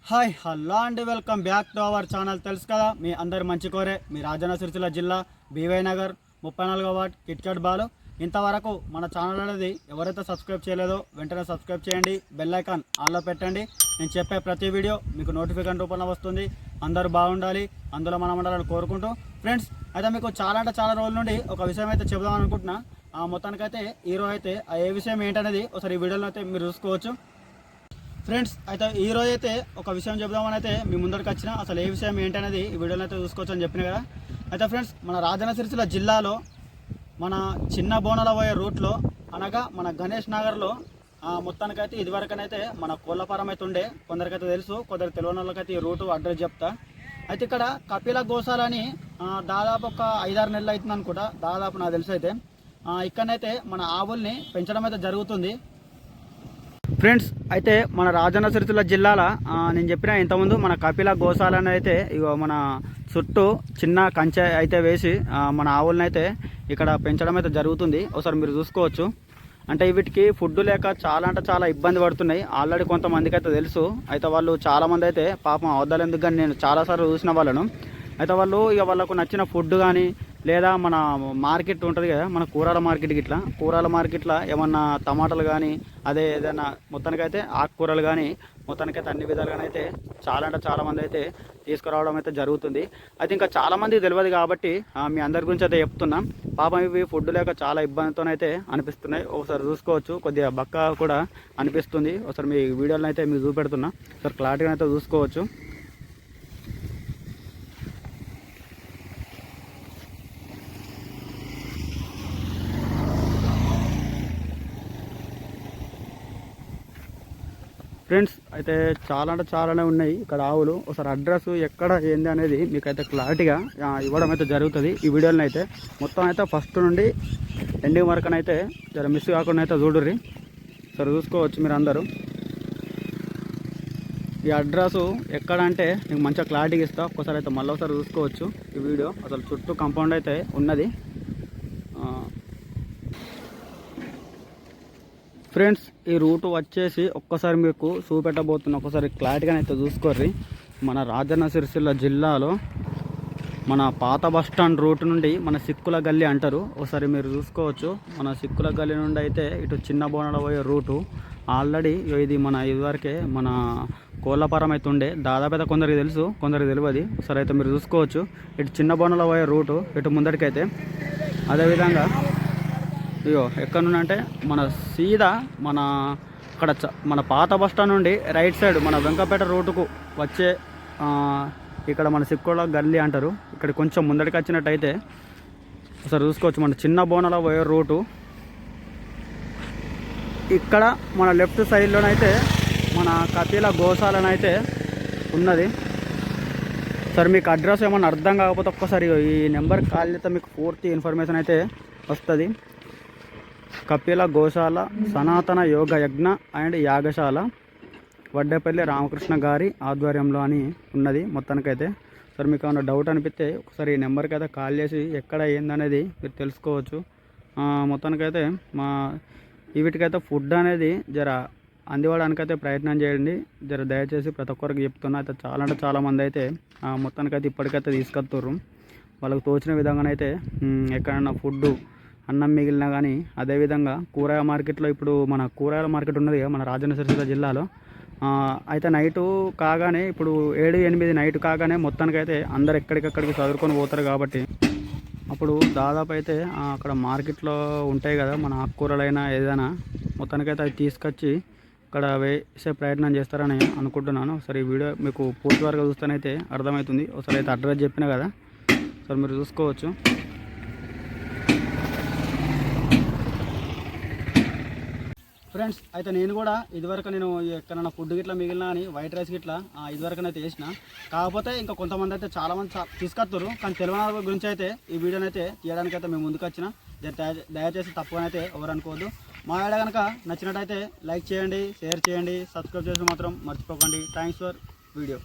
Hi hello and welcome back to our channel. తెలుసు కదా మీ అందరి మంచి కోరే మీ రాజన్న సిరిసిల్ల జిల్లా by Nagar 34వ ward KitKat Balu. ఇంతవరకు మన ఛానల్ అనేది ఎవరైతే సబ్స్క్రైబ్ చేయలేదో వెంటనే సబ్స్క్రైబ్ చేయండి, బెల్ ఐకాన్ ఆన్లో పెట్టండి. నేను చెప్పే ప్రతి వీడియో మీకు నోటిఫికేషన్ రూపంలో వస్తుంది. అందరూ బాగుండాలి, అందులో మనం ఉండాలని కోరుకుంటూ ఫ్రెండ్స్ అయితే మీకు చాలా రోజుల నుండి ఒక విషయం అయితే చెబుదాం అనుకుంటున్నా. మొత్తానికైతే ఈరోజు అయితే ఏ విషయం ఏంటనేది ఒకసారి ఈ వీడియోలో అయితే మీరు చూసుకోవచ్చు. ఫ్రెండ్స్ అయితే ఈరోజు అయితే ఒక విషయం చెబుదామని అయితే మీ ముందరికి వచ్చిన, అసలు ఏ విషయం ఏంటనేది ఈ వీడియోలో అయితే చూసుకోవచ్చు అని చెప్పిన కదా. అయితే ఫ్రెండ్స్ మన రాజన్న సిరిసిల్ల జిల్లాలో మన చిన్న బోనాల పోయే రూట్లో అనగా మన గణేష్ నగర్లో మొత్తానికైతే ఇదివరకనైతే మన కోళ్ళపారం అయితే ఉండే, కొందరికైతే తెలుసు, కొందరు తెలియని వాళ్ళకైతే ఈ రూటు అడ్రస్ చెప్తా. అయితే ఇక్కడ కపిల గోశాలని దాదాపు ఒక 5-6 నెలలు అవుతుంది అనుకుంటా, దాదాపు నాకు తెలుసు. అయితే ఇక్కడనైతే మన ఆవుల్ని పెంచడం అయితే జరుగుతుంది ఫ్రెండ్స్. అయితే మన రాజన్న సిరిసిల్ల జిల్లాల నేను చెప్పిన ఇంతకుముందు మన కపిల గోశాలని అయితే ఇగో మన చుట్టూ చిన్న కంచె అయితే వేసి మన ఆవులని అయితే ఇక్కడ పెంచడం అయితే జరుగుతుంది. ఒకసారి మీరు చూసుకోవచ్చు. అంటే వీటికి ఫుడ్ లేక చాలా అంటే చాలా ఇబ్బంది పడుతున్నాయి. ఆల్రెడీ కొంతమందికి అయితే తెలుసు. అయితే వాళ్ళు చాలామంది అయితే పాపం అవద్దలు ఎందుకు కానీ నేను చాలాసార్లు చూసిన వాళ్ళను. అయితే వాళ్ళు ఇక వాళ్ళకు నచ్చిన ఫుడ్ కానీ లేదా మన మార్కెట్ ఉంటుంది కదా, మన కూరల మార్కెట్, ఇట్లా కూరల మార్కెట్లో ఏమన్నా టమాటాలు కానీ అదే ఏదైనా మొత్తానికైతే ఆకుకూరలు కానీ మొత్తానికైతే అన్ని విధాలుగానైతే అయితే చాలా అంటే చాలామంది అయితే తీసుకురావడం అయితే జరుగుతుంది. అయితే ఇంకా చాలామందికి తెలియదు కాబట్టి మీ అందరి గురించి అయితే చెప్తున్నాం. పాపం ఇవి ఫుడ్ లేక చాలా ఇబ్బందితోనైతే అనిపిస్తున్నాయి. ఒకసారి చూసుకోవచ్చు, కొద్దిగా బక్క కూడా అనిపిస్తుంది. ఒకసారి మీ వీడియోలో అయితే మీకు చూపెడుతున్నా, ఒకసారి క్లారిటీగా అయితే చూసుకోవచ్చు. ఫ్రెండ్స్ అయితే చాలా అంటే చాలానే ఉన్నాయి ఇక్కడ ఆవులు. ఒకసారి అడ్రస్ ఎక్కడ ఏంది అనేది మీకైతే క్లారిటీగా ఇవ్వడం అయితే జరుగుతుంది ఈ వీడియోలో. అయితే మొత్తం అయితే ఫస్ట్ నుండి ఎండింగ్ వరకునైతే జర మిస్ కాకుండా అయితే చూడుర్రి. సరే చూసుకోవచ్చు మీరు అందరూ. ఈ అడ్రస్ ఎక్కడ అంటే మీకు మంచిగా క్లారిటీగా ఇస్తా. ఒక్కసారి అయితే మళ్ళీ ఒకసారి చూసుకోవచ్చు ఈ వీడియో. అసలు చుట్టూ కాంపౌండ్ అయితే ఉన్నది ఫ్రెండ్స్. ఈ రూటు వచ్చేసి ఒక్కసారి మీకు చూపెట్టబోతున్నా, ఒకసారి క్లారిటీగా అయితే చూసుకోర్రి. మన రాజన్న సిరిసిల్ల జిల్లాలో మన పాత బస్టాండ్ రూట్ నుండి మన సిక్కుల గల్లీ అంటారు. ఒకసారి మీరు చూసుకోవచ్చు. మన సిక్కుల గల్లీ నుండి అయితే ఇటు చిన్న బోనాల పోయే రూటు ఆల్రెడీ ఇది మన ఇదివరకే మన కోళ్ళపారం అయితే ఉండే, దాదాపు అయితే కొందరికి తెలుసు, కొందరికి తెలియదు. ఒకసారి అయితే మీరు చూసుకోవచ్చు. ఇటు చిన్న బోనాల పోయే రూటు ఇటు ముందరికైతే. అదేవిధంగా అయ్యో ఎక్కడ నుండి అంటే మన సీదా మన అక్కడ మన పాత బస్టాండ్ నుండి రైట్ సైడ్ మన వెంకపేట రోడ్డుకు వచ్చే ఇక్కడ మన సిక్కుల గల్లీ అంటారు. ఇక్కడ కొంచెం ముందడికి వచ్చినట్టయితే ఒకసారి చూసుకోవచ్చు. మన చిన్న బోనాల పోయే రూటు ఇక్కడ మన లెఫ్ట్ సైడ్లోనైతే మన కపిల గోశాలనైతే ఉన్నది. సరే మీకు అడ్రస్ ఏమన్నా అర్థం కాకపోతే ఒక్కసారి ఈ నెంబర్కి కాల్ చేస్తే మీకు పూర్తి ఇన్ఫర్మేషన్ అయితే వస్తుంది. కపిల గోశాల సనాతన యోగ యజ్ఞ అండ్ యాగశాల వడ్డేపల్లి రామకృష్ణ గారి ఆధ్వర్యంలో అని ఉన్నది మొత్తానికైతే. సరే మీకు ఏమైనా డౌట్ అనిపిస్తే ఒకసారి ఈ నెంబర్కి అయితే కాల్ చేసి ఎక్కడ ఏందనేది మీరు తెలుసుకోవచ్చు. మొత్తానికైతే వీటికైతే ఫుడ్ అనేది జర అందివ్వడానికైతే ప్రయత్నం చేయండి. జర దయచేసి ప్రతి ఒక్కరికి చెప్తున్నా. అయితే చాలా అంటే చాలామంది అయితే మొత్తానికైతే ఇప్పటికైతే తీసుకొస్తుర్రు. వాళ్ళకి తోచిన విధంగానైతే ఎక్కడైనా ఫుడ్ అన్నం మిగిలినా కానీ, అదేవిధంగా కూరగాయల మార్కెట్లో ఇప్పుడు మన కూరగాయల మార్కెట్ ఉన్నది మన రాజన్న సిరిసిల్ల జిల్లాలో. అయితే నైటు కాగానే ఇప్పుడు 7-8 నైట్ కాగానే మొత్తానికైతే అందరు ఎక్కడికక్కడికి చదువుకొని పోతారు కాబట్టి అప్పుడు దాదాపు అయితే అక్కడ మార్కెట్లో ఉంటాయి కదా మన ఆకుకూరలైనా ఏదైనా మొత్తానికైతే అవి తీసుకొచ్చి ఇక్కడ వేసే ప్రయత్నం చేస్తారని అనుకుంటున్నాను. ఒకసారి ఈ వీడియో మీకు పూర్తి వరకు చూస్తేనైతే అర్థమవుతుంది. ఒకసారి అయితే అడ్రస్ చెప్పిన కదా, సరే మీరు చూసుకోవచ్చు. ఫ్రెండ్స్ అయితే నేను కూడా ఇదివరకు నేను ఎక్కడైనా ఫుడ్ గిట్లా మిగిలినా అని వైట్ రైస్ గిట్లా ఇదివరకునైతే వేసిన. కాకపోతే ఇంకా కొంతమంది అయితే చాలామంది తీసుకొస్తారు, కానీ తెలియని గురించి అయితే ఈ వీడియోని అయితే తీయడానికైతే మేము ముందుకు వచ్చిన. దయచేసి తప్పుగానైతే ఎవరు అనుకోవద్దు. మా వీడియో కనుక నచ్చినట్టయితే లైక్ చేయండి, షేర్ చేయండి, సబ్స్క్రైబ్ చేసి మాత్రం మర్చిపోకండి. Thanks for video.